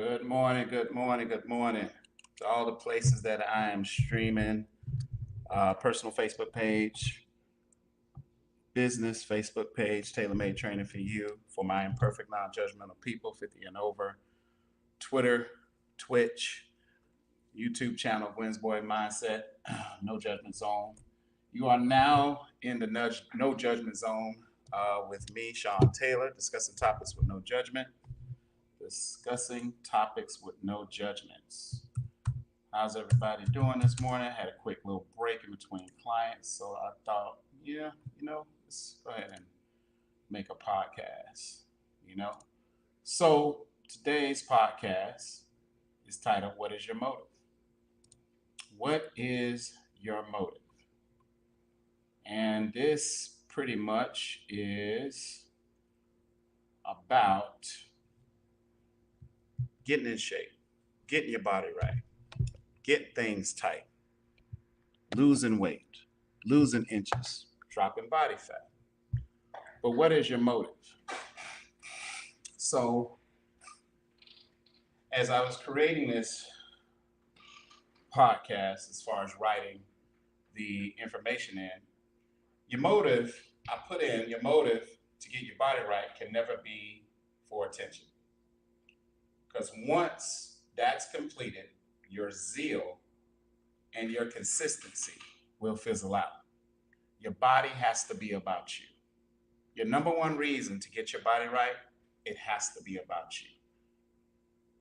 Good morning, good morning, good morning to all the places that I am streaming. Personal Facebook page, business Facebook page, tailor made training for you, for my imperfect, non judgmental people, 50 and over. Twitter, Twitch, YouTube channel, Boy Mindset, No Judgment Zone. You are now in the No Judgment Zone with me, Sean Taylor, discussing topics with no judgment. Discussing topics with no judgments. How's everybody doing this morning? Had a quick little break in between clients, so I thought, let's go ahead and make a podcast, you know? So today's podcast is titled, What is Your Motive? What is your motive? And this pretty much is about getting in shape, getting your body right, getting things tight, losing weight, losing inches, dropping body fat. But what is your motive? So, as I was creating this podcast, as far as writing the information in, your motive, I put in your motive to get your body right can never be for attention. Because once that's completed, your zeal and your consistency will fizzle out. Your body has to be about you. Your number one reason to get your body right, it has to be about you.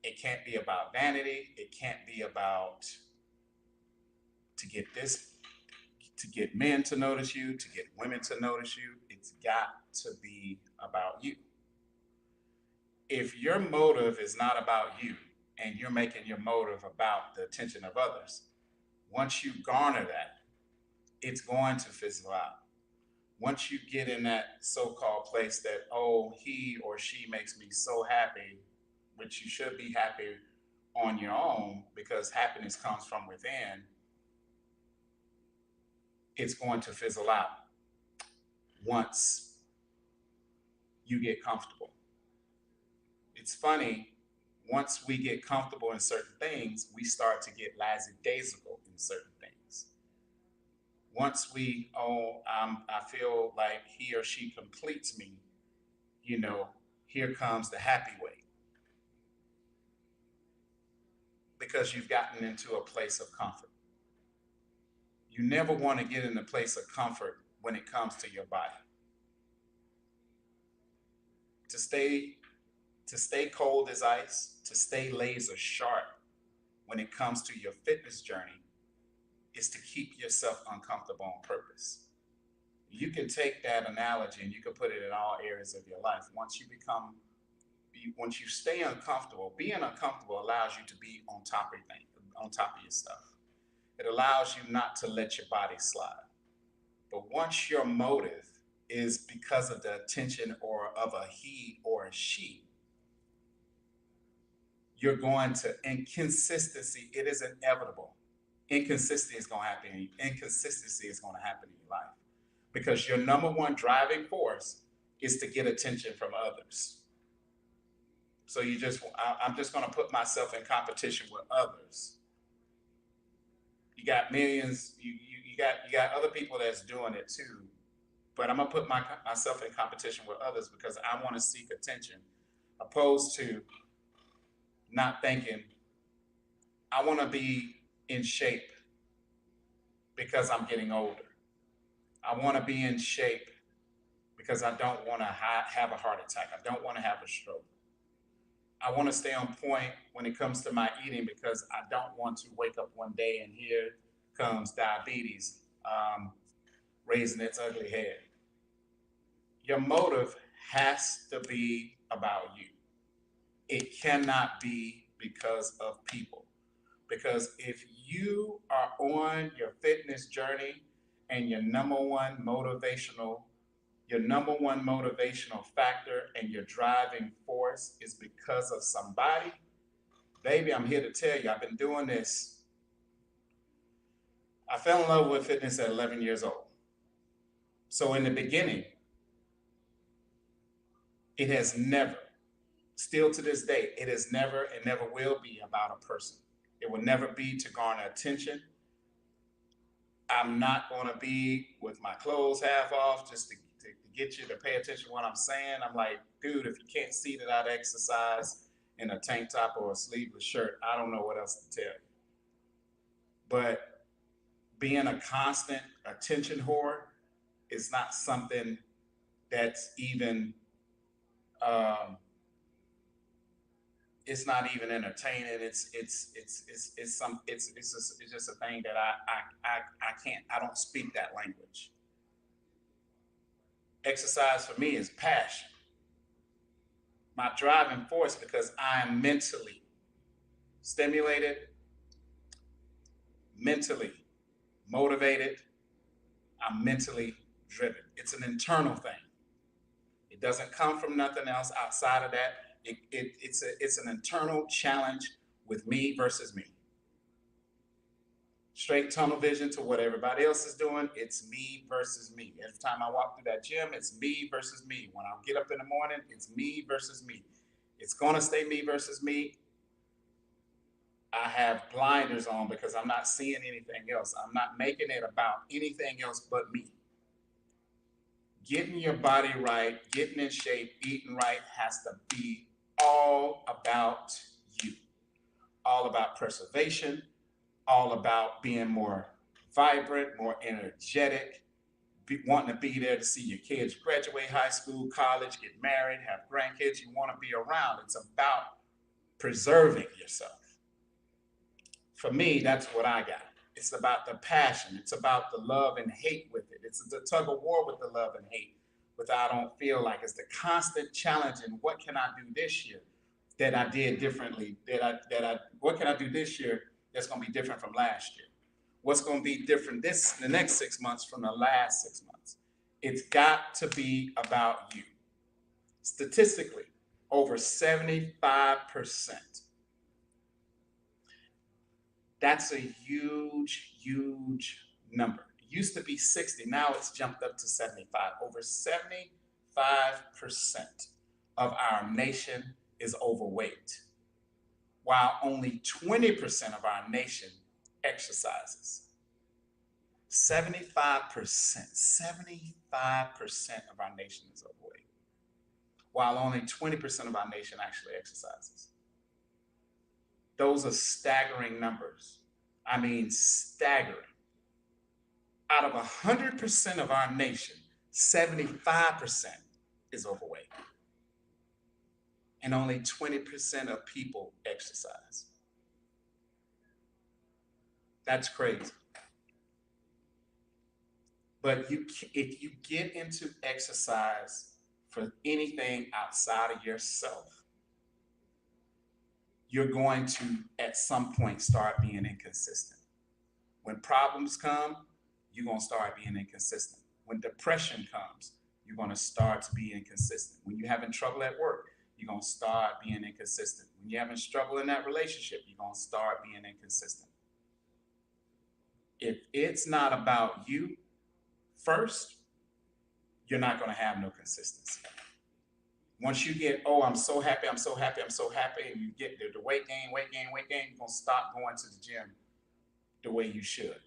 It can't be about vanity. It can't be about to get men to notice you, to get women to notice you. It's got to be about you. If your motive is not about you and you're making your motive about the attention of others, once you garner that, it's going to fizzle out. Once you get in that so-called place that, oh, he or she makes me so happy, which you should be happy on your own because happiness comes from within, it's going to fizzle out once you get comfortable. It's funny, once we get comfortable in certain things, we start to get lackadaisical in certain things. Once I feel like he or she completes me, here comes the happy way. Because you've gotten into a place of comfort. You never want to get in a place of comfort when it comes to your body. To stay cold as ice, to stay laser sharp when it comes to your fitness journey is to keep yourself uncomfortable on purpose. You can take that analogy and you can put it in all areas of your life. Once you stay uncomfortable, being uncomfortable allows you to be on top of your stuff. It allows you not to let your body slide. But once your motive is because of the attention or of a he or a she, you're going to inconsistency. It is inevitable. Inconsistency is going to happen. Inconsistency is going to happen in your life because your number one driving force is to get attention from others. So I'm just going to put myself in competition with others. You got millions. You got other people that's doing it too, but I'm gonna put myself in competition with others because I want to seek attention, opposed to not thinking I want to be in shape because I'm getting older. I want to be in shape because I don't want to have a heart attack. I don't want to have a stroke. I want to stay on point when it comes to my eating because I don't want to wake up one day and here comes diabetes raising its ugly head. Your motive has to be about you. It cannot be because of people. Because if you are on your fitness journey and your number one motivational factor and your driving force is because of somebody, baby, I'm here to tell you, I've been doing this. I fell in love with fitness at 11 years old. So in the beginning, it has never Still to this day, it is never and never will be about a person. It will never be to garner attention. I'm not going to be with my clothes half off just to get you to pay attention to what I'm saying. I'm like, dude, if you can't see that I'd exercise in a tank top or a sleeveless shirt, I don't know what else to tell you. But being a constant attention whore is not something that's even um, it's not even entertaining. It's just a thing that I can't, I don't speak that language. Exercise for me is passion, my driving force, because I am mentally stimulated, mentally motivated, I'm mentally driven. It's an internal thing. It doesn't come from nothing else outside of that. It's an internal challenge with me versus me. Straight tunnel vision to what everybody else is doing. It's me versus me. Every time I walk through that gym, it's me versus me. When I get up in the morning, it's me versus me. It's going to stay me versus me. I have blinders on because I'm not seeing anything else. I'm not making it about anything else but me. Getting your body right, getting in shape, eating right has to be all about you. All about preservation, all about being more vibrant, more energetic, wanting to be there to see your kids graduate high school, college, get married, have grandkids. You want to be around. It's about preserving yourself. For me, that's what I got. It's about the passion. It's about the love and hate with it. It's the tug of war with the love and hate. With I don't feel like it's the constant challenge and what can I do this year that I did differently? What can I do this year that's going to be different from last year? What's going to be different the next 6 months from the last 6 months? It's got to be about you. Statistically, over 75%. That's a huge, huge number. It used to be 60, now it's jumped up to 75. Over 75% of our nation is overweight, while only 20% of our nation exercises. 75% of our nation is overweight, while only 20% of our nation actually exercises. Those are staggering numbers. I mean, staggering. Out of 100% of our nation, 75% is overweight. And only 20% of people exercise. That's crazy. But if you get into exercise for anything outside of yourself, you're going to, at some point, start being inconsistent. When problems come, you're going to start being inconsistent. When depression comes, you're going to start to be inconsistent. When you're having trouble at work, you're going to start being inconsistent. When you're having trouble in that relationship, you're going to start being inconsistent. If it's not about you first, you're not going to have no consistency. Once you get, oh, I'm so happy, I'm so happy, I'm so happy, and you get the weight gain, you're going to stop going to the gym the way you should.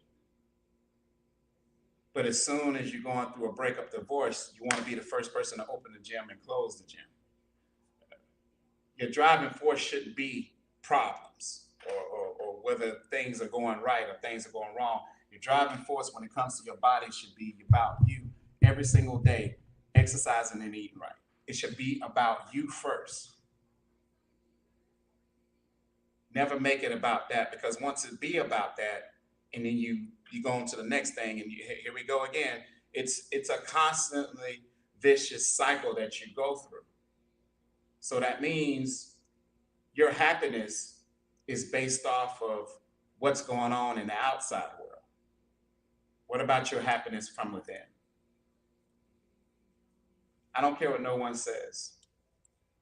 But as soon as you're going through a breakup, divorce, you want to be the first person to open the gym and close the gym. Your driving force shouldn't be problems or whether things are going right or things are going wrong. Your driving force when it comes to your body should be about you every single day, exercising and eating right. It should be about you first. Never make it about that, because once it be about that, and then you go on to the next thing, and here we go again. It's a constantly vicious cycle that you go through. So that means your happiness is based off of what's going on in the outside world. What about your happiness from within? I don't care what no one says.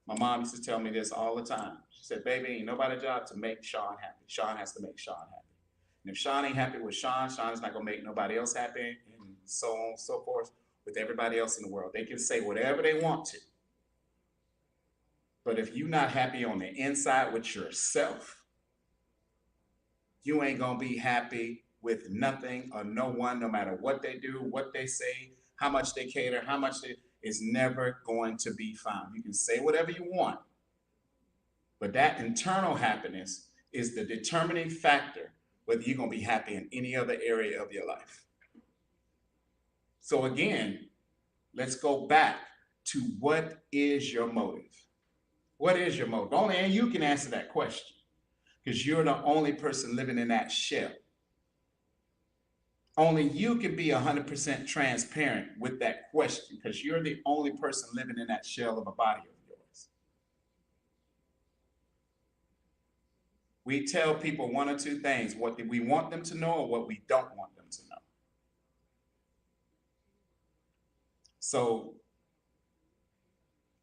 My mom used to tell me this all the time. She said, baby, ain't nobody's job to make Sean happy. Sean has to make Sean happy. And if Sean ain't happy with Sean, Sean's not going to make nobody else happy, and so on and so forth with everybody else in the world. They can say whatever they want to. But if you're not happy on the inside with yourself, you ain't gonna be happy with nothing or no one, no matter what they do, what they say, how much they cater, how much they, it's never going to be found. You can say whatever you want, but that internal happiness is the determining factor whether you're gonna be happy in any other area of your life. So again, let's go back to what is your motive? What is your motive? Only and you can answer that question because you're the only person living in that shell. Only you can be 100% transparent with that question because you're the only person living in that shell of a body of yours. We tell people one or two things, what we want them to know or what we don't want them to know. So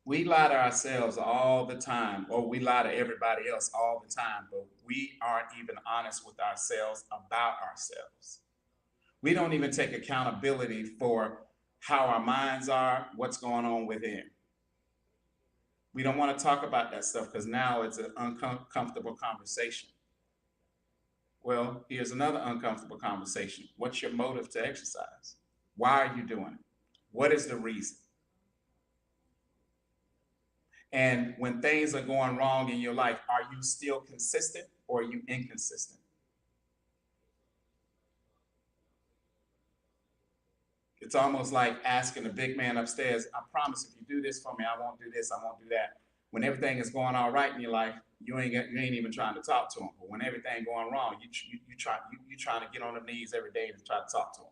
we lie to ourselves all the time, or we lie to everybody else all the time, but we aren't even honest with ourselves about ourselves. We don't even take accountability for how our minds are, what's going on within. We don't want to talk about that stuff because now it's an uncomfortable conversation. Well, here's another uncomfortable conversation. What's your motive to exercise? Why are you doing it? What is the reason? And when things are going wrong in your life, are you still consistent or are you inconsistent? It's almost like asking the big man upstairs, I promise if you do this for me, I won't do this, I won't do that. When everything is going all right in your life, you ain't even trying to talk to him. But when everything going wrong, you trying to get on the knees every day to try to talk to him.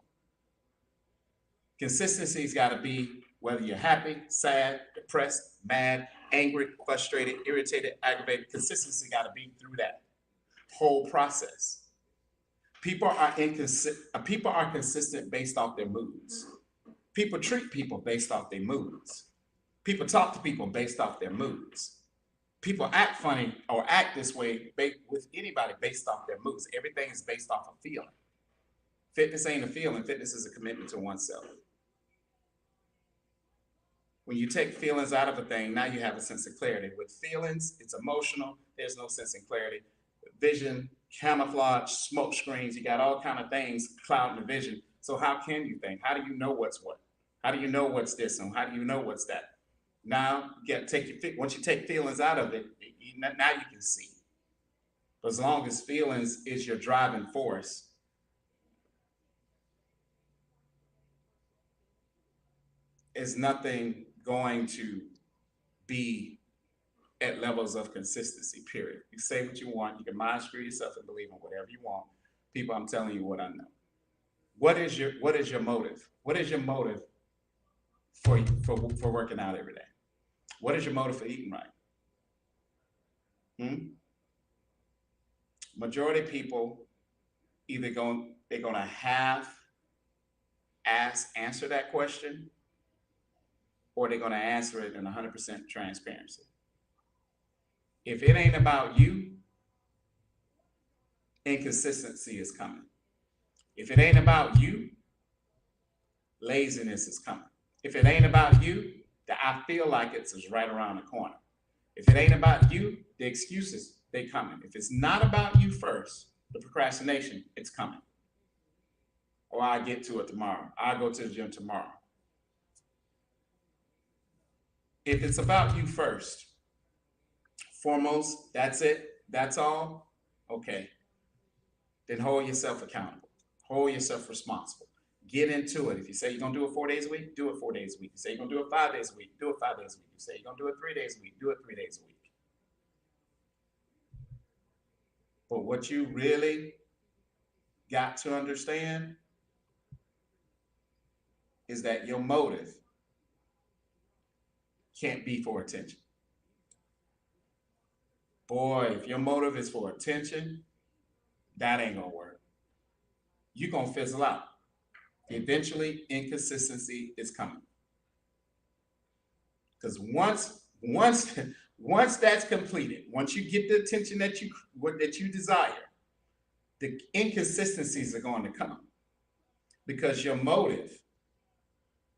Consistency's got to be whether you're happy, sad, depressed, mad, angry, frustrated, irritated, aggravated. Consistency got to be through that whole process. People are consistent based off their moods. People treat people based off their moods. People talk to people based off their moods. People act funny or act this way with anybody based off their moods. Everything is based off a feeling. Fitness ain't a feeling. Fitness is a commitment to oneself. When you take feelings out of a thing, now you have a sense of clarity. With feelings, it's emotional. There's no sense in clarity. Vision, camouflage, smoke screens, you got all kind of things clouding the vision. So how can you think? How do you know what's what? How do you know what's this and how do you know what's that? Now you got to take once you take feelings out of it, now you can see. But as long as feelings is your driving force, it's nothing going to be at levels of consistency, period. You say what you want. You can mind screw yourself and believe in whatever you want. People, I'm telling you what I know. What is your motive? What is your motive for working out every day? What is your motive for eating right? Majority of people either they're gonna answer that question, or they're gonna answer it in 100% transparency. If it ain't about you, inconsistency is coming. If it ain't about you, laziness is coming. If it ain't about you, the I feel like it's is right around the corner. If it ain't about you, the excuses, they coming. If it's not about you first, the procrastination, it's coming. Or I'll get to it tomorrow. I'll go to the gym tomorrow. If it's about you first, foremost, that's it, that's all, okay. Then hold yourself accountable. Hold yourself responsible. Get into it. If you say you're going to do it 4 days a week, do it 4 days a week. You say you're going to do it 5 days a week, do it 5 days a week. You say you're going to do it 3 days a week, do it 3 days a week. But what you really got to understand is that your motive can't be for attention. Boy, if your motive is for attention, that ain't going to work. You're going to fizzle out. Eventually, inconsistency is coming. Because once that's completed, once you get the attention that you desire, the inconsistencies are going to come because your motive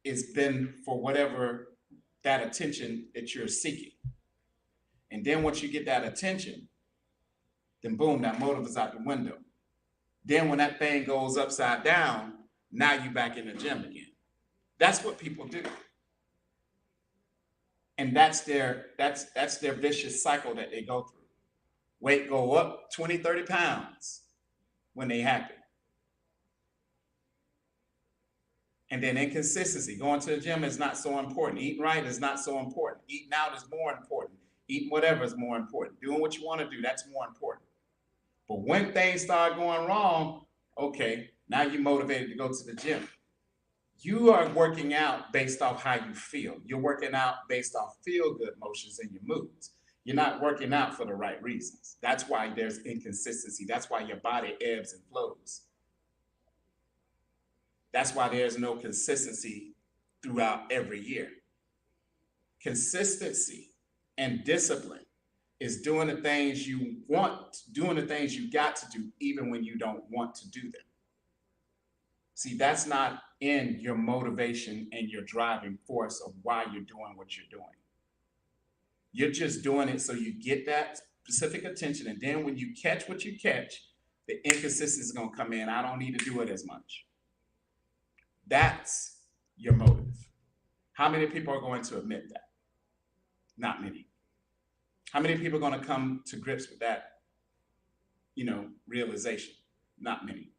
has been for whatever that attention that you're seeking. And then once you get that attention, then boom, that motive is out the window. Then when that thing goes upside down, now you back in the gym again. That's what people do. And that's their vicious cycle that they go through. Weight go up 20, 30 pounds when they happy. And then inconsistency. Going to the gym is not so important. Eating right is not so important. Eating out is more important. Eating whatever is more important. Doing what you want to do, that's more important. But when things start going wrong, okay, now you're motivated to go to the gym. You are working out based off how you feel. You're working out based off feel-good motions and your moods. You're not working out for the right reasons. That's why there's inconsistency. That's why your body ebbs and flows. That's why there's no consistency throughout every year. Consistency and discipline is doing the things you want, doing the things you got to do, even when you don't want to do them. See, that's not in your motivation and your driving force of why you're doing what you're doing. You're just doing it so you get that specific attention. And then when you catch what you catch, the inconsistency is going to come in. I don't need to do it as much. That's your motive. How many people are going to admit that? Not many. How many people are going to come to grips with that, realization? Not many.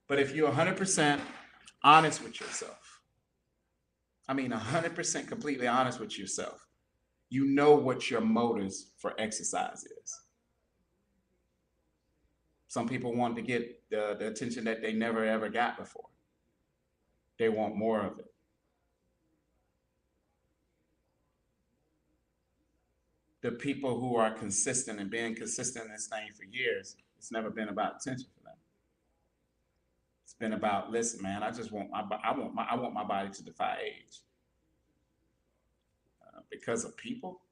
But if you're 100% honest with yourself, 100% completely honest with yourself, you know what your motives for exercise is. Some people want to get the attention that they never ever got before. They want more of it. The people who are consistent and being consistent in this thing for years, it's never been about attention for them. It's been about, listen, man, I want my body to defy age. Because of people,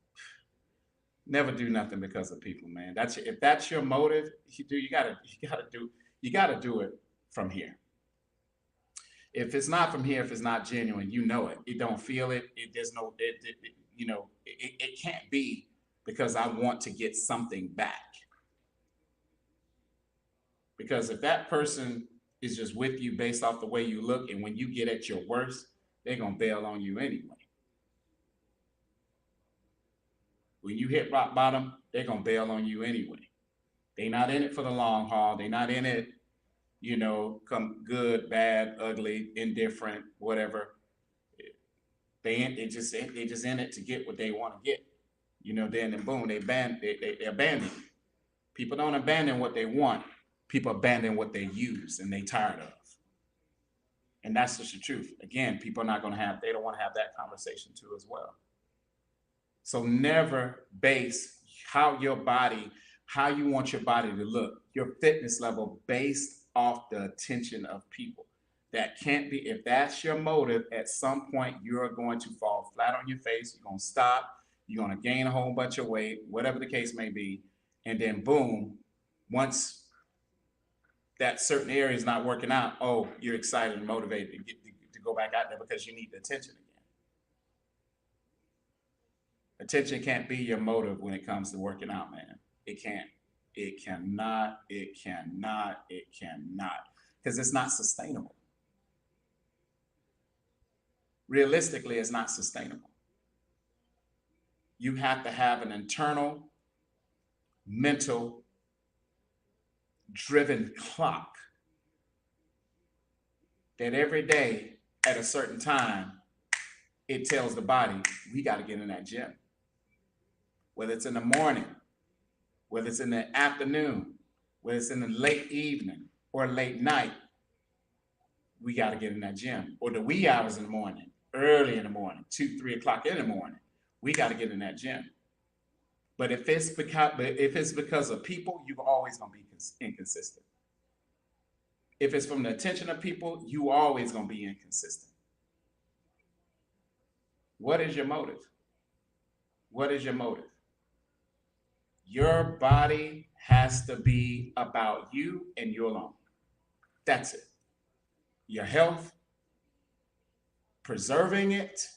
never do nothing because of people, man. If that's your motive, you gotta do it from here. If it's not from here, if it's not genuine, you know it. You don't feel it. It can't be because I want to get something back. Because if that person is just with you based off the way you look, and when you get at your worst, they're gonna bail on you anyway. When you hit rock bottom, they're gonna bail on you anyway. They're not in it for the long haul. They're not in it, come good, bad, ugly, indifferent, whatever. They just in it to get what they want to get. Then boom, they abandon you. People don't abandon what they want. People abandon what they use and they tired of. And that's just the truth. Again, people are they don't want to have that conversation too as well. So never base how you want your body to look, your fitness level based off the attention of people. That can't be, if that's your motive, at some point you're going to fall flat on your face, you're going to stop, you're going to gain a whole bunch of weight, whatever the case may be. And then boom, once that certain area is not working out, oh, you're excited and motivated to go back out there because you need the attention again. Attention can't be your motive when it comes to working out, man. It can't. It cannot. Because it's not sustainable. Realistically, it's not sustainable. You have to have an internal, mental, driven clock that every day at a certain time, it tells the body, we got to get in that gym. Whether it's in the morning, whether it's in the afternoon, whether it's in the late evening or late night, we got to get in that gym. Or the wee hours in the morning, early in the morning, 2, 3 o'clock in the morning, we got to get in that gym. But if it's because of people, you're always going to be inconsistent. If it's from the attention of people, you always going to be inconsistent. What is your motive? What is your motive? Your body has to be about you and you alone. That's it. Your health, preserving it,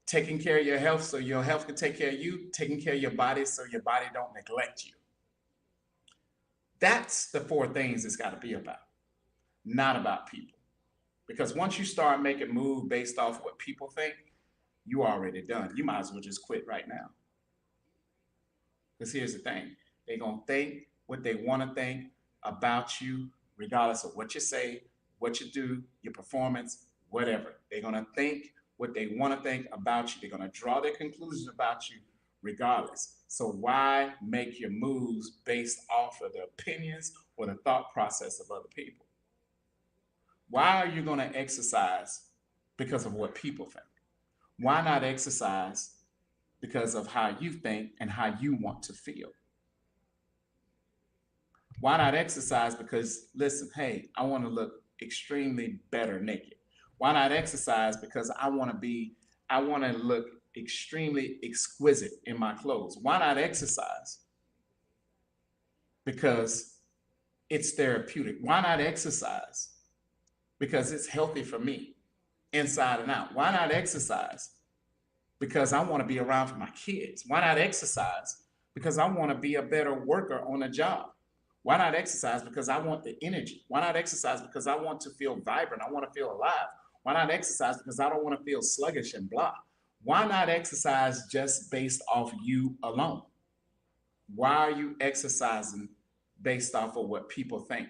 taking care of your health so your health can take care of you, taking care of your body so your body don't neglect you. That's the four things it's got to be about, not about people. Because once you start making moves based off what people think, you already done. You might as well just quit right now. Because here's the thing, they're going to think what they want to think about you, regardless of what you say, what you do, your performance, whatever. They're going to think what they want to think about you. They're going to draw their conclusions about you regardless. So why make your moves based off of the opinions or the thought process of other people? Why are you going to exercise because of what people think? Why not exercise because of how you think and how you want to feel? Why not exercise because, listen, hey, I want to look extremely better naked? Why not exercise because I want to look extremely exquisite in my clothes? Why not exercise because it's therapeutic? Why not exercise because it's healthy for me inside and out? Why not exercise because I want to be around for my kids? Why not exercise because I want to be a better worker on a job? Why not exercise because I want the energy? Why not exercise because I want to feel vibrant? I want to feel alive. Why not exercise because I don't want to feel sluggish and blah? Why not exercise just based off you alone? Why are you exercising based off of what people think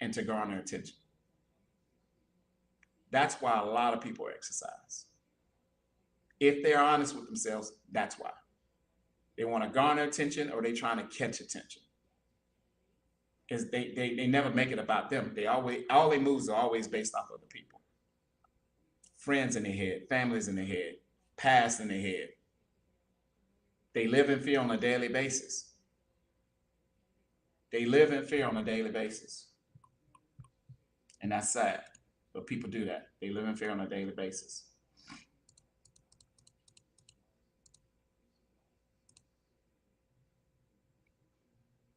and to garner attention? That's why a lot of people exercise. If they're honest with themselves, that's why. They want to garner attention or they're trying to catch attention. Is they never make it about them. They always, all their moves are always based off other people. Friends in their head, families in their head, past in their head. They live in fear on a daily basis. They live in fear on a daily basis. And that's sad. But people do that. They live in fear on a daily basis.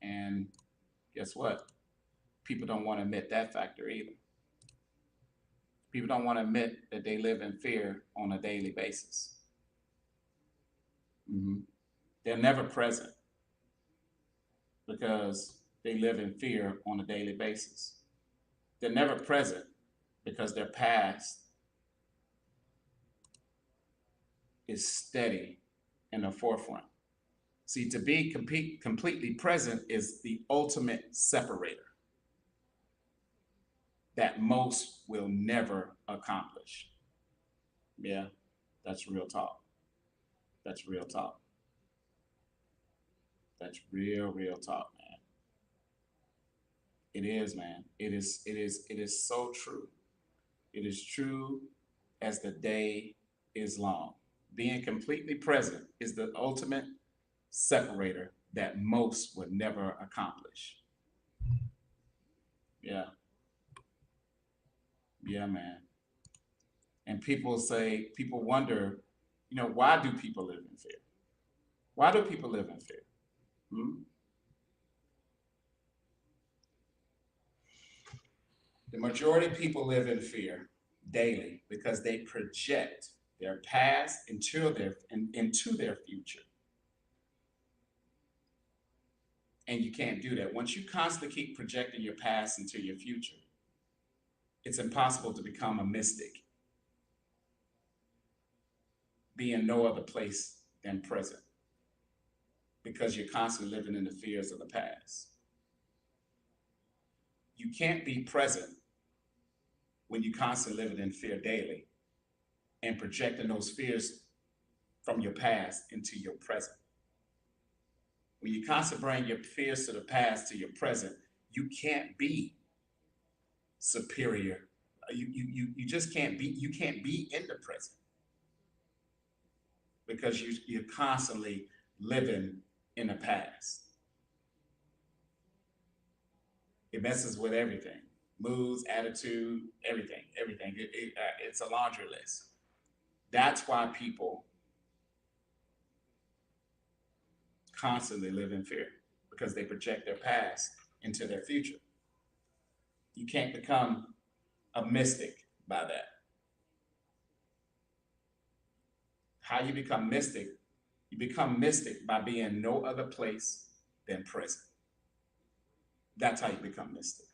And guess what? People don't want to admit that factor either. People don't want to admit that they live in fear on a daily basis. They're never present because they live in fear on a daily basis. They're never present because their past is steady in the forefront. See, to be completely present is the ultimate separator that most will never accomplish. Yeah, that's real talk. That's real talk. That's real talk, man. It is, man. It is so true. It is true as the day is long. Being completely present is the ultimate separator that most would never accomplish. Yeah. Yeah, man. And people wonder, why do people live in fear? Why do people live in fear? Hmm? The majority of people live in fear daily because they project their past into their future. And you can't do that. Once you constantly keep projecting your past into your future, it's impossible to become a mystic, be in no other place than present, because you're constantly living in the fears of the past. You can't be present when you constantly living in fear daily and projecting those fears from your past into your present. When you constantly bring your fears to the past to your present, you can't be superior. You just can't be in the present because you're constantly living in the past. It messes with everything, moods, attitude, everything. It's a laundry list. That's why people constantly live in fear, because they project their past into their future. You can't become a mystic by that. How you become mystic? You become mystic by being no other place than present. That's how you become mystic.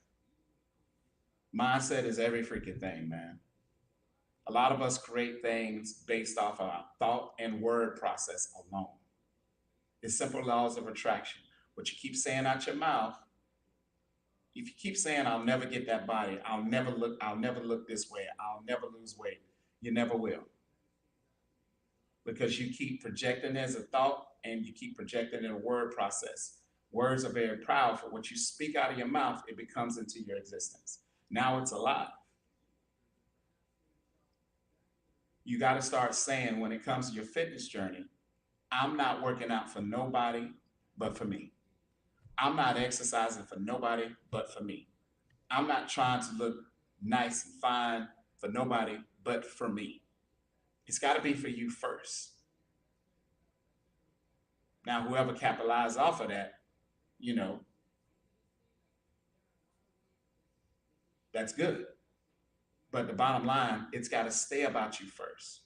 Mindset is every freaking thing, man. A lot of us create things based off of our thought and word process alone. It's simple laws of attraction. What you keep saying out your mouth, if you keep saying, I'll never get that body, I'll never look this way, I'll never lose weight, you never will. Because you keep projecting as a thought and you keep projecting in a word process. Words are very powerful. What you speak out of your mouth, it becomes into your existence. Now it's alive. You got to start saying, when it comes to your fitness journey, I'm not working out for nobody but for me. I'm not exercising for nobody but for me. I'm not trying to look nice and fine for nobody but for me. It's got to be for you first. Now, whoever capitalizes off of that, you know, that's good. But the bottom line, it's got to stay about you first.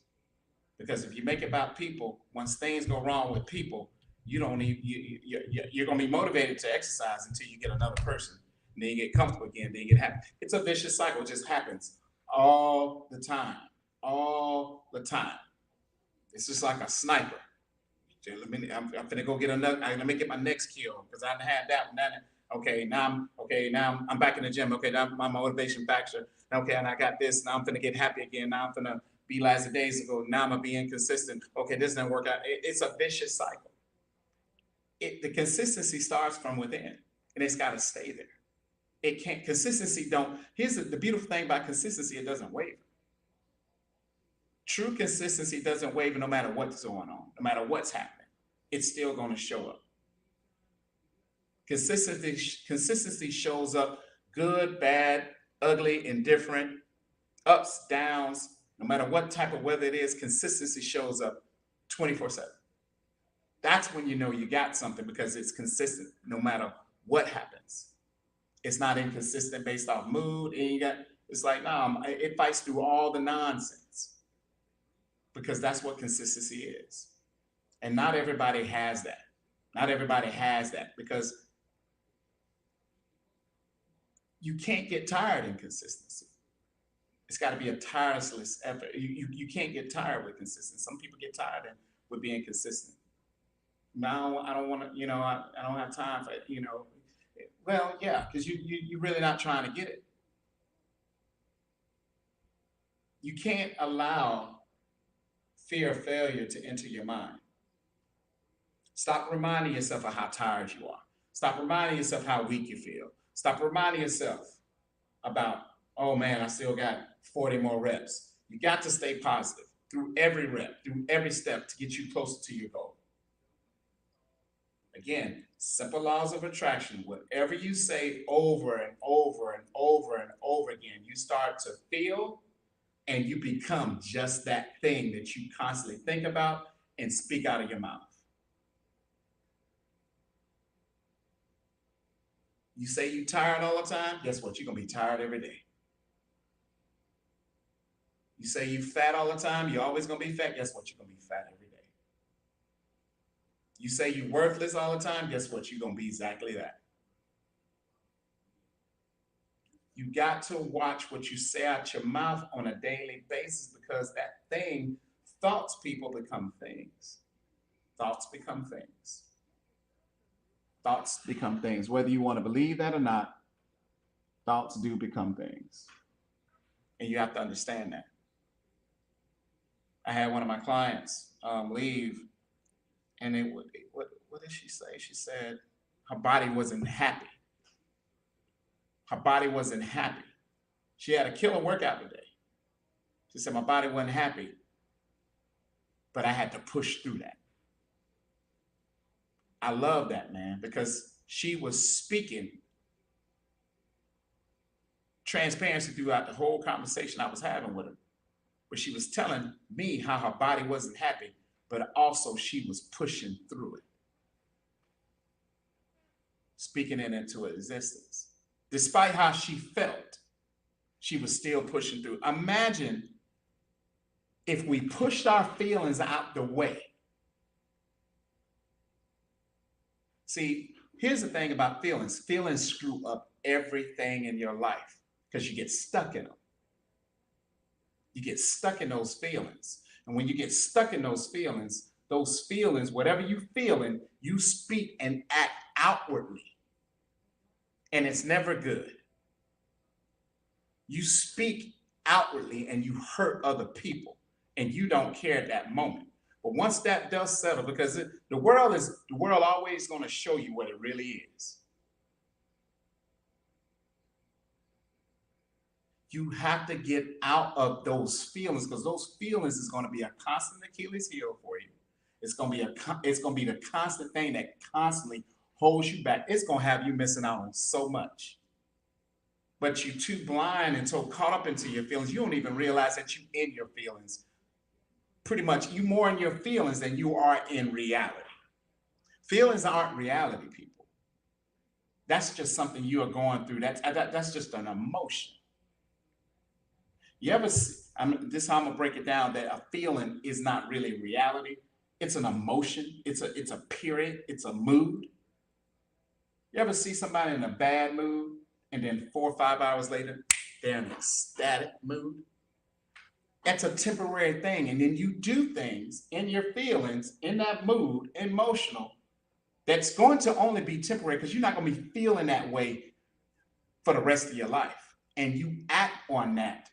Because if you make it about people, once things go wrong with people, you don't even, you're going to be motivated to exercise until you get another person. And then you get comfortable again, then you get happy. It's a vicious cycle. It just happens all the time. All the time. It's just like a sniper. I'm gonna go get another. Let me get my next kill because I had that one. Okay, now I'm back in the gym. Okay, now my motivation factor. Okay, and I got this. Now I'm gonna get happy again. Now I'm gonna be like the days ago. Now I'm gonna be inconsistent. Okay, this didn't work out. It's a vicious cycle. The consistency starts from within, and it's got to stay there. It can't. Consistency don't. Here's the beautiful thing about consistency: it doesn't waver. True consistency doesn't waver no matter what's going on, no matter what's happening. It's still going to show up. Consistency shows up good, bad, ugly, indifferent, ups, downs, no matter what type of weather it is, consistency shows up 24/7. That's when you know you got something because it's consistent no matter what happens. It's not inconsistent based off mood. And it's like, no, it fights through all the nonsense because that's what consistency is. And not everybody has that. Not everybody has that because you can't get tired in consistency. It's got to be a tireless effort. You can't get tired with consistency. Some people get tired with being consistent. Now I don't want to, I don't have time for it, Well, yeah, because you're really not trying to get it. You can't allow fear of failure to enter your mind. Stop reminding yourself of how tired you are. Stop reminding yourself how weak you feel. Stop reminding yourself about, oh man, I still got 40 more reps. You got to stay positive through every rep, through every step to get you closer to your goal. Again, simple laws of attraction. Whatever you say over and over and over and over again, you start to feel and you become just that thing that you constantly think about and speak out of your mouth. You say you're tired all the time, guess what? You're going to be tired every day. You say you're fat all the time, you're always going to be fat, guess what? You're going to be fat every day. You say you're worthless all the time, guess what? You're going to be exactly that. You got to watch what you say out your mouth on a daily basis because that thing, thoughts, people become things. Thoughts become things. Thoughts become things. Whether you want to believe that or not, thoughts do become things. And you have to understand that. I had one of my clients leave, and what did she say? She said her body wasn't happy. Her body wasn't happy. She had a killer workout today. She said, my body wasn't happy, but I had to push through that. I love that, man, because she was speaking transparency throughout the whole conversation I was having with her. But she was telling me how her body wasn't happy, but also she was pushing through it. Speaking it into existence. Despite how she felt, she was still pushing through. Imagine if we pushed our feelings out the way. See, here's the thing about feelings. Feelings screw up everything in your life because you get stuck in them. You get stuck in those feelings. And when you get stuck in those feelings, whatever you're feeling, you speak and act outwardly. And it's never good. You speak outwardly and you hurt other people and you don't care at that moment. But once that does settle, because the world always going to show you what it really is. You have to get out of those feelings, because those feelings is going to be a constant Achilles heel for you. It's going to be the constant thing that constantly holds you back. It's going to have you missing out on so much. But you're too blind and so caught up into your feelings, you don't even realize that you're in your feelings. Pretty much, you're more in your feelings than you are in reality. Feelings aren't reality, people. That's just something you are going through. That's just an emotion. You ever see, this is how I'm gonna break it down, that a feeling is not really reality. It's an emotion. It's a period. It's a mood. You ever see somebody in a bad mood and then 4 or 5 hours later, they're in an ecstatic mood? That's a temporary thing. And then you do things in your feelings, in that mood, emotional, that's going to only be temporary, because you're not going to be feeling that way for the rest of your life. And you act on that.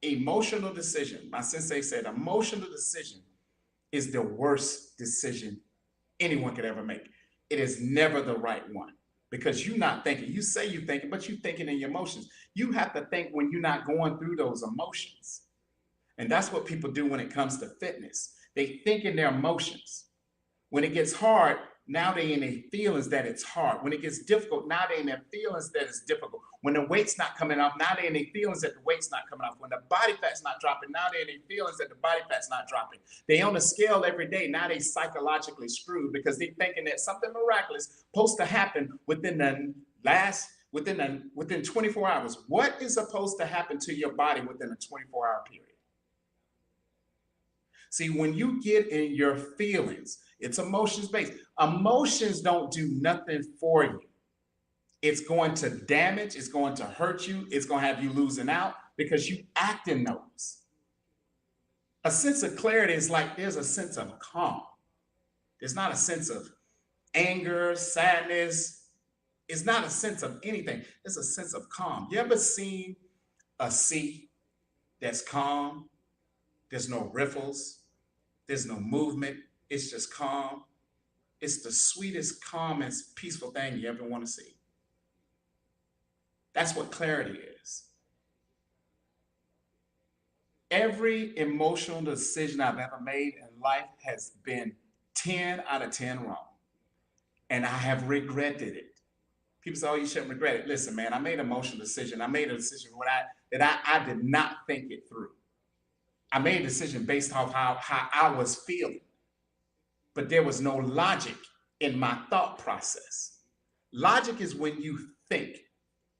Emotional decision. My sensei said emotional decision is the worst decision anyone could ever make. It is never the right one, because you're not thinking. You say you're thinking, but you're thinking in your emotions. You have to think when you're not going through those emotions. And that's what people do when it comes to fitness. They think in their emotions. When it gets hard, now they in their feelings that it's hard. When it gets difficult, now they in their feelings that it's difficult. When the weight's not coming off, now they in their feelings that the weight's not coming off. When the body fat's not dropping, now they in their feelings that the body fat's not dropping. They on the scale every day, now they psychologically screwed, because they thinking that something miraculous supposed to happen within 24 hours. What is supposed to happen to your body within a 24-hour period? See, when you get in your feelings, it's emotions based. Emotions don't do nothing for you. It's going to damage, it's going to hurt you, it's going to have you losing out because you act in those. A sense of clarity is like there's a sense of calm. There's not a sense of anger, sadness. It's not a sense of anything. It's a sense of calm. You ever seen a sea that's calm? There's no ripples. There's no movement. It's just calm. It's the sweetest, calmest, peaceful thing you ever want to see. That's what clarity is. Every emotional decision I've ever made in life has been 10 out of 10 wrong. And I have regretted it. People say, oh, you shouldn't regret it. Listen, man, I made an emotional decision. I made a decision that I did not think it through. I made a decision based off how I was feeling. But there was no logic in my thought process. Logic is when you think.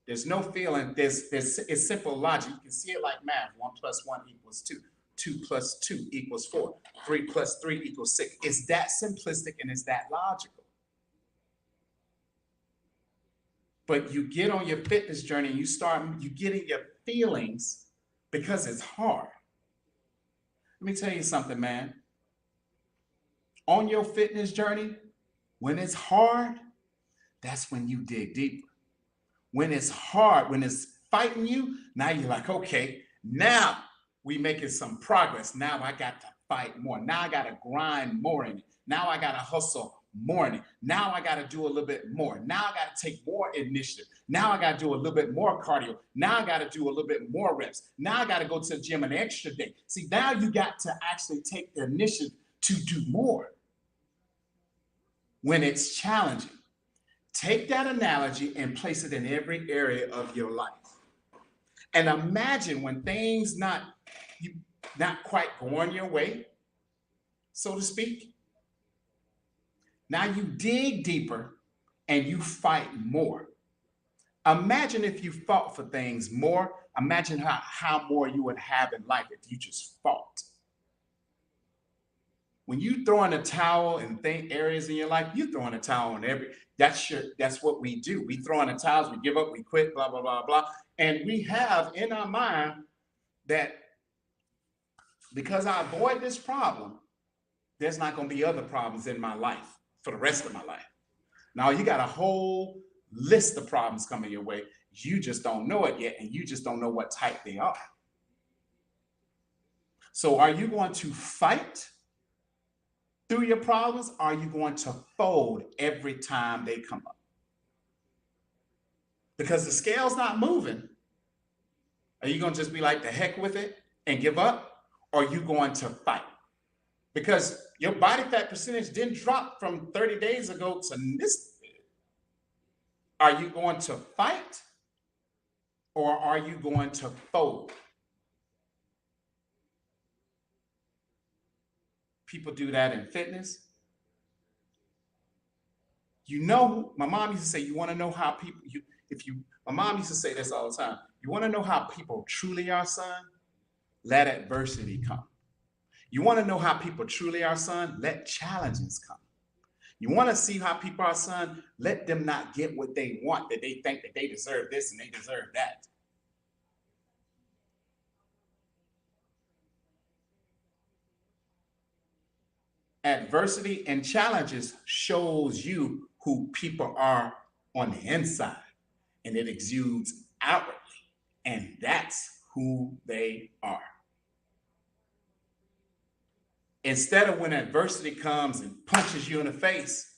There's no feeling. It's simple logic. You can see it like math. 1 + 1 = 2. 2 + 2 = 4. 3 + 3 = 6. It's that simplistic and it's that logical. But you get on your fitness journey and you get in your feelings because it's hard. Let me tell you something, man. On your fitness journey, when it's hard, that's when you dig deeper. When it's hard, when it's fighting you, now you're like, okay, now we making some progress. Now I got to fight more. Now I got to grind more in it. Now I got to hustle more in it. Now I got to do a little bit more. Now I got to take more initiative. Now I got to do a little bit more cardio. Now I got to do a little bit more reps. Now I got to go to the gym an extra day. See, now you got to actually take the initiative to do more when it's challenging. Take that analogy and place it in every area of your life. And imagine when things not quite going your way, so to speak. Now you dig deeper and you fight more. Imagine if you fought for things more. Imagine how more you would have in life if you just fought. When you throw in a towel in areas in your life, you throw in a towel in every. That's what we do. We throw in the towels, we give up, we quit, blah blah blah blah, and we have in our mind that because I avoid this problem, there's not going to be other problems in my life for the rest of my life. Now you got a whole list of problems coming your way. You just don't know it yet, and you just don't know what type they are. So are you going to fight through your problems? Or are you going to fold every time they come up? Because the scale's not moving. Are you going to just be like, the heck with it and give up? Or are you going to fight? Because your body fat percentage didn't drop from 30 days ago to this. Are you going to fight? Or are you going to fold? People do that in fitness. You know, my mom used to say, you want to know how people, my mom used to say this all the time. You want to know how people truly are, son? Let adversity come. You want to know how people truly are, son? Let challenges come. You want to see how people are, son? Let them not get what they want, that they think that they deserve this and they deserve that. Adversity and challenges shows you who people are on the inside, and it exudes outwardly, and that's who they are. Instead of when adversity comes and punches you in the face,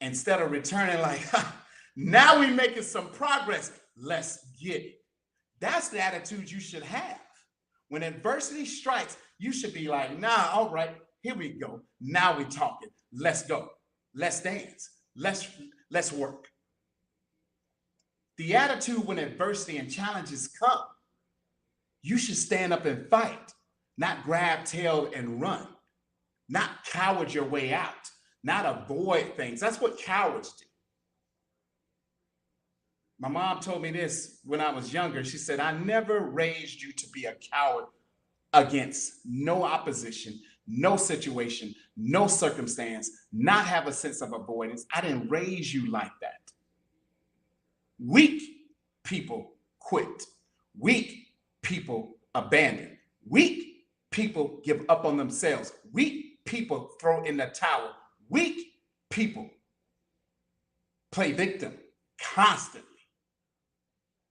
instead of returning like, now we're making some progress, let's get it. That's the attitude you should have. When adversity strikes, you should be like, nah, all right, here we go. Now we're talking. Let's go. Let's dance. Let's work. The attitude when adversity and challenges come, you should stand up and fight, not grab tail and run, not coward your way out, not avoid things. That's what cowards do. My mom told me this when I was younger. She said, I never raised you to be a coward against no opposition, no situation, no circumstance, not have a sense of avoidance. I didn't raise you like that. Weak people quit. Weak people abandon. Weak people give up on themselves. Weak people throw in the towel. Weak people play victim constantly.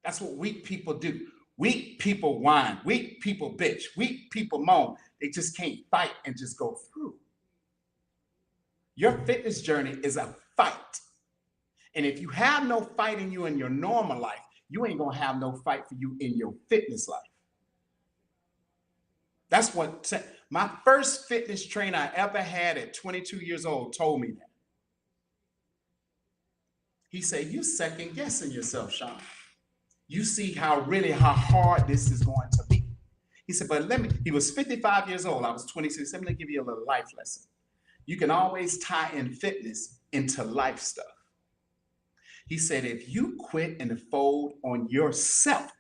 That's what weak people do. Weak people whine. Weak people bitch. Weak people moan. They just can't fight and just go through. Your fitness journey is a fight. And if you have no fight in you in your normal life, you ain't going to have no fight for you in your fitness life. That's what my first fitness trainer I ever had at 22 years old told me that. He said, you second guessing yourself, Sean. You see how hard this is going to be. He said, but he was 55 years old. I was 26. Let me give you a little life lesson. You can always tie in fitness into life stuff. He said, if you quit and fold on yourself,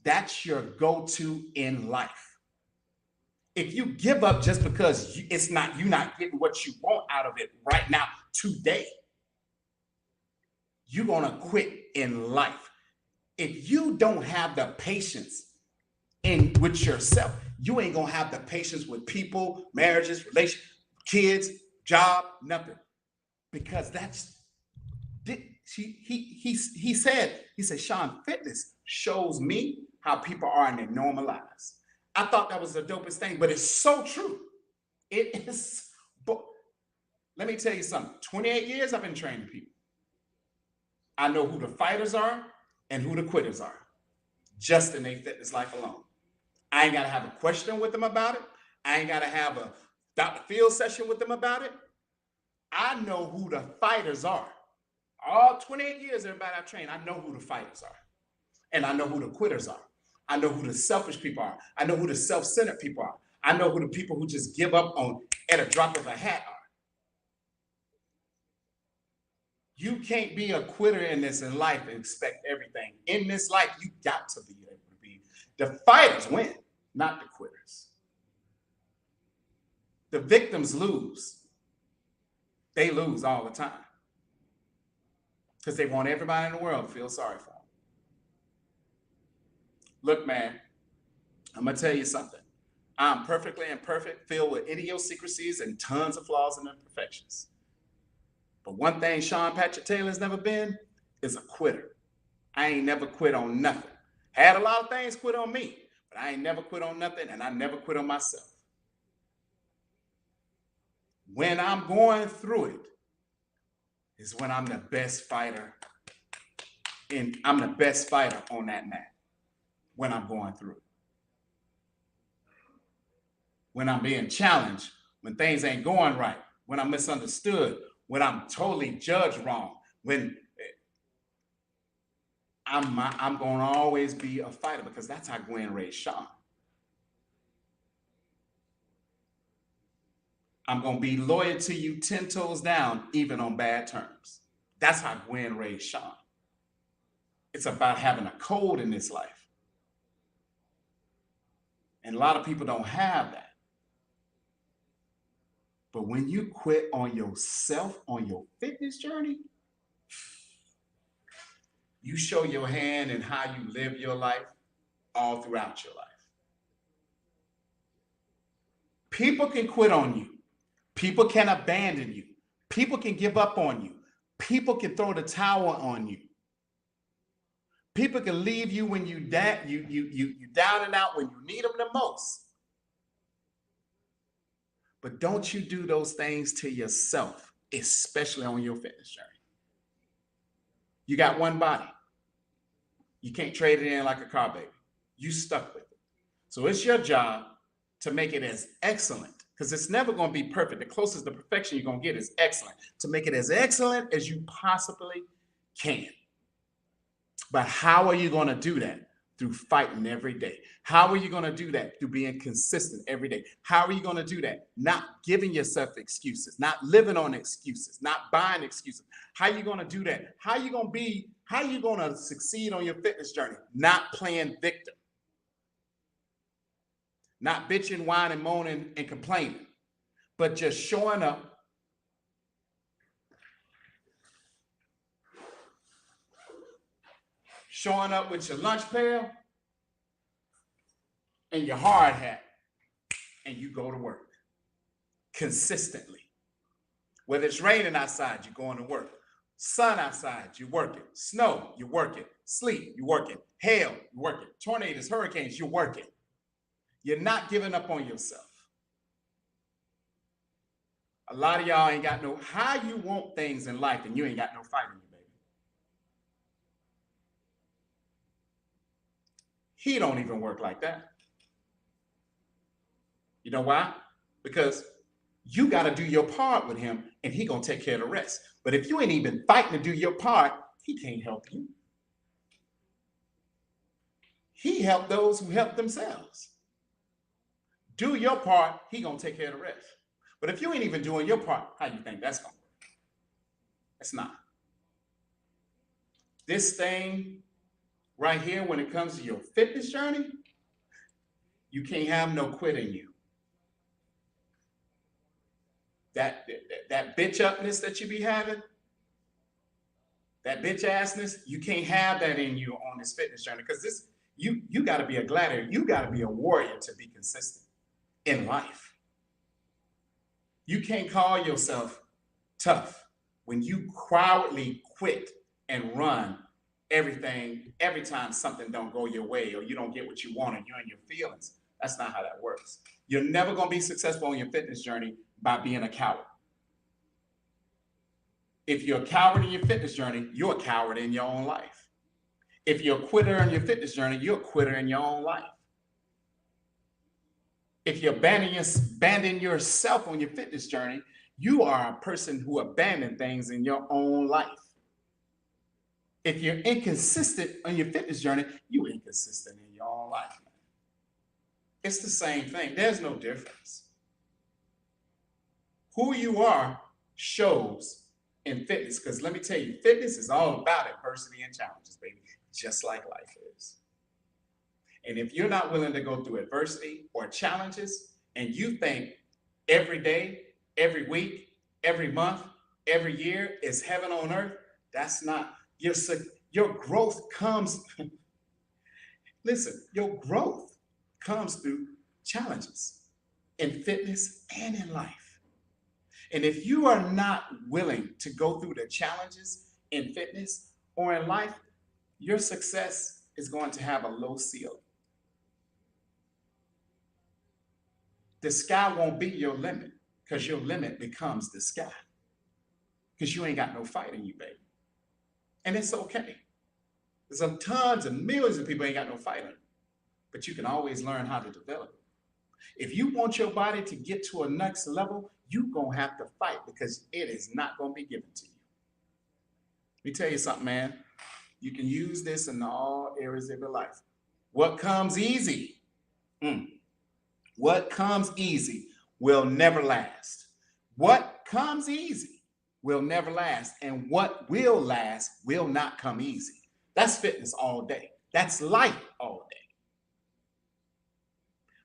that's your go-to in life. If you give up just because you're not getting what you want out of it right now, today, you're going to quit in life. If you don't have the patience with yourself, you ain't going to have the patience with people, marriages, relationships, kids, job, nothing. Because he said, Sean, fitness shows me how people are in their normal lives. I thought that was the dopest thing, but it's so true. It is. Let me tell you something. 28 years I've been training people. I know who the fighters are and who the quitters are, just in their fitness life alone. I ain't got to have a question with them about it. I ain't got to have a Dr. Phil session with them about it. I know who the fighters are. All 28 years, everybody I've trained, I know who the fighters are. And I know who the quitters are. I know who the selfish people are. I know who the self-centered people are. I know who the people who just give up on at a drop of a hat are. You can't be a quitter in this in life and expect everything. In this life, you got to be able to be. The fighters win, not the quitters. The victims lose. They lose all the time because they want everybody in the world to feel sorry for them. Look, man, I'm going to tell you something. I'm perfectly imperfect, filled with idiosyncrasies and tons of flaws and imperfections. But one thing Sean Patrick Taylor's never been is a quitter. I ain't never quit on nothing. Had a lot of things quit on me, but I ain't never quit on nothing, and I never quit on myself. When I'm going through it is when I'm the best fighter, and I'm the best fighter on that mat. When I'm going through it. When I'm being challenged, when things ain't going right, when I'm misunderstood, when I'm totally judged wrong, when I'm going to always be a fighter, because that's how Gwen raised Sean. I'm going to be loyal to you 10 toes down, even on bad terms. That's how Gwen raised Sean. It's about having a code in this life. And a lot of people don't have that. But when you quit on yourself, on your fitness journey, you show your hand in how you live your life all throughout your life. People can quit on you. People can abandon you. People can give up on you. People can throw the towel on you. People can leave you when you down and out when you need them the most. But don't you do those things to yourself, especially on your fitness journey. You got one body. You can't trade it in like a car, baby. You stuck with it. So it's your job to make it as excellent, because it's never going to be perfect. The closest to perfection you're going to get is excellent. To make it as excellent as you possibly can. But how are you going to do that? Through fighting every day. How are you going to do that? Through being consistent every day. How are you going to do that? Not giving yourself excuses, not living on excuses, not buying excuses. How are you going to do that? How are you going to succeed on your fitness journey? Not playing victim. Not bitching, whining, moaning, and complaining, but just showing up. Showing up with your lunch pail and your hard hat, and you go to work consistently. Whether it's raining outside, you're going to work. Sun outside, you're working. Snow, you're working. Sleet, you're working. Hail, you're working. Tornadoes, hurricanes, you're working. You're not giving up on yourself. A lot of y'all ain't got no, how you want things in life and you ain't got no fight in you, baby. He don't even work like that. You know why? Because you got to do your part with him and he going to take care of the rest. But if you ain't even fighting to do your part, he can't help you. He helped those who help themselves. Do your part, he going to take care of the rest. But if you ain't even doing your part, how you think that's going to work? It's not. This thing right here, when it comes to your fitness journey, you can't have no quit in you. That bitch upness that you be having, that bitch assness, you can't have that in you on this fitness journey, because this you got to be a gladiator. You got to be a warrior to be consistent in life. You can't call yourself tough when you quietly quit and run everything every time something don't go your way or you don't get what you want and you're in your feelings. That's not how that works. You're never going to be successful on your fitness journey by being a coward. If you're a coward in your fitness journey, you're a coward in your own life. If you're a quitter in your fitness journey, you're a quitter in your own life. If you abandon yourself on your fitness journey, you are a person who abandoned things in your own life. If you're inconsistent on your fitness journey, you're inconsistent in your own life. It's the same thing. There's no difference. Who you are shows in fitness, because let me tell you, fitness is all about adversity and challenges, baby, just like life is. And if you're not willing to go through adversity or challenges, and you think every day, every week, every month, every year is heaven on earth, that's not your growth comes. Listen, your growth comes through challenges in fitness and in life. And if you are not willing to go through the challenges in fitness or in life, your success is going to have a low ceiling. The sky won't be your limit, because your limit becomes the sky, because you ain't got no fight in you, baby. And it's okay. There's some tons and millions of people ain't got no fight in them, but you can always learn how to develop it. If you want your body to get to a next level, you're going to have to fight, because it is not going to be given to you. Let me tell you something, man. You can use this in all areas of your life. What comes easy? What comes easy will never last. What comes easy will never last. And what will last will not come easy. That's fitness all day. That's life all day.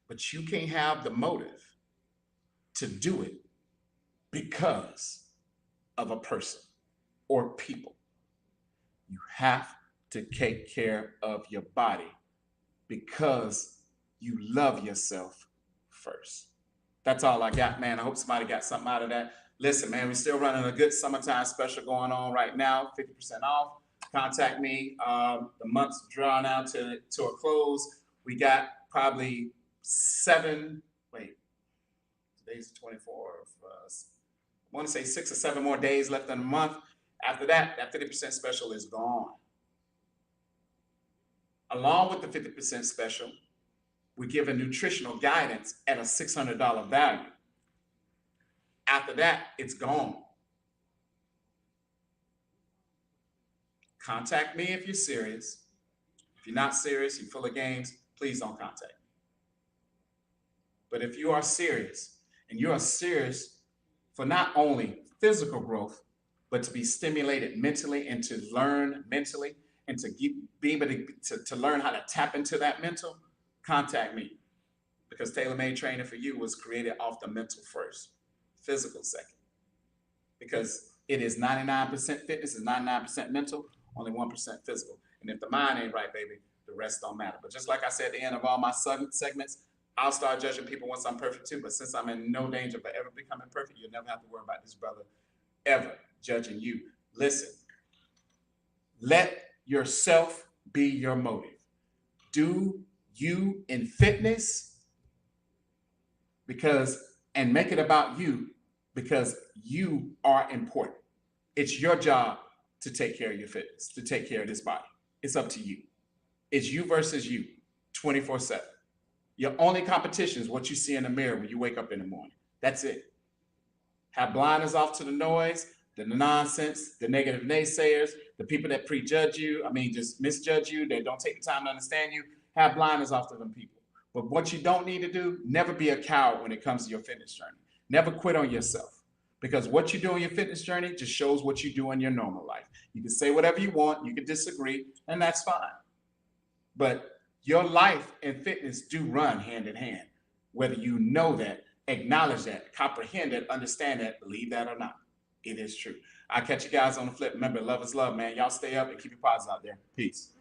But you can't have the motive to do it because of a person or people. You have to take care of your body because you love yourself first. That's all I got, man. I hope somebody got something out of that. Listen, man, we're still running a good summertime special going on right now, 50% off. Contact me. The month's drawn out to a close. We got probably today's 24. I want to say 6 or 7 more days left in the month. After that, that 50% special is gone. Along with the 50% special, we give a nutritional guidance at a $600 value. After that, it's gone. Contact me if you're serious. If you're not serious, you're full of games, please don't contact me. But if you are serious, and you are serious for not only physical growth, but to be stimulated mentally and to learn mentally and to be able to learn how to tap into that mental, contact me. Because tailor-made training for you was created off the mental first, physical second. Because it is 99% fitness and 99% mental, only 1% physical. And if the mind ain't right, baby, the rest don't matter. But just like I said at the end of all my segments, I'll start judging people once I'm perfect too. But since I'm in no danger of ever becoming perfect, you'll never have to worry about this brother ever judging you. Listen, let yourself be your motive. Do you in fitness and make it about you, because you are important. It's your job to take care of your fitness, to take care of this body. It's up to you. It's you versus you, 24/7. Your only competition is what you see in the mirror when you wake up in the morning. That's it. Have blinders off to the noise, the nonsense, the negative naysayers, the people that prejudge you, just misjudge you, that don't take the time to understand you. Have blinders off to them people. But what you don't need to do, never be a coward when it comes to your fitness journey. Never quit on yourself, because what you do in your fitness journey just shows what you do in your normal life. You can say whatever you want, you can disagree, and that's fine. But your life and fitness do run hand in hand, whether you know that, acknowledge that, comprehend it, understand that, believe that or not. It is true. I'll catch you guys on the flip. Remember, love is love, man. Y'all stay up and keep your paws out there. Peace.